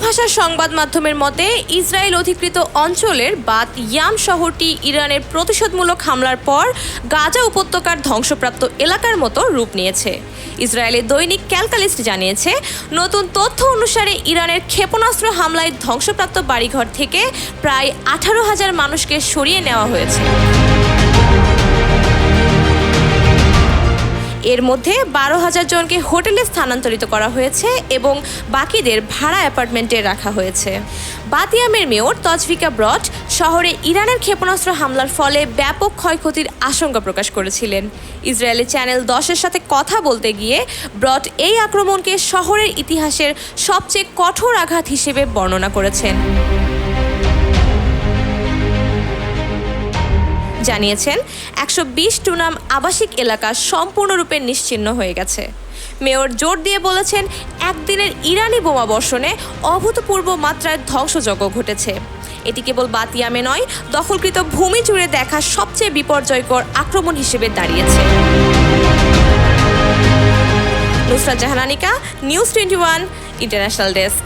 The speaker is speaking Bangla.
ভাষার সংবাদ মাধ্যমের মতে ইসরায়েল অধিকৃত অঞ্চলের বাত ইয়াম শহরটি ইরানের প্রতিশোধমূলক হামলার পর গাজা উপত্যকার ধ্বংসপ্রাপ্ত এলাকার মতো রূপ নিয়েছে। ইসরায়েলের দৈনিক ক্যালকালিস্ট জানিয়েছে, নতুন তথ্য অনুসারে ইরানের ক্ষেপণাস্ত্র হামলায় ধ্বংসপ্রাপ্ত বাড়িঘর থেকে প্রায় 18,000 মানুষকে সরিয়ে নেওয়া হয়েছে। এর মধ্যে 12,000 জনকে হোটেলে স্থানান্তরিত করা হয়েছে এবং বাকিদের ভাড়া অ্যাপার্টমেন্টে রাখা হয়েছে। বাত ইয়ামের মেয়র তজভিকা ব্রট শহরে ইরানের ক্ষেপণাস্ত্র হামলার ফলে ব্যাপক ক্ষয়ক্ষতির আশঙ্কা প্রকাশ করেছিলেন। ইসরায়েলের চ্যানেল 10-এর সাথে কথা বলতে গিয়ে ব্রট এই আক্রমণকে শহরের ইতিহাসের সবচেয়ে কঠোর আঘাত হিসেবে বর্ণনা করেছেন। জানিয়েছেন 120 টুনাম আবাসিক এলাকা সম্পূর্ণরূপে নিশ্চিহ্ন হয়ে গেছে। মেয়র জোর দিয়ে বলেছেন, একদিনের ইরানি বোমাবর্ষণে অভূতপূর্ব মাত্রায় ধ্বংসযজ্ঞ ঘটেছে। এটি কেবল বাত ইয়ামে নয়, দখলকৃত ভূমি জুড়ে দেখা সবচেয়ে বিপর্যয়কর আক্রমণ হিসেবে দাঁড়িয়েছে। Nusrat Jahan Anika, news 21 international desk.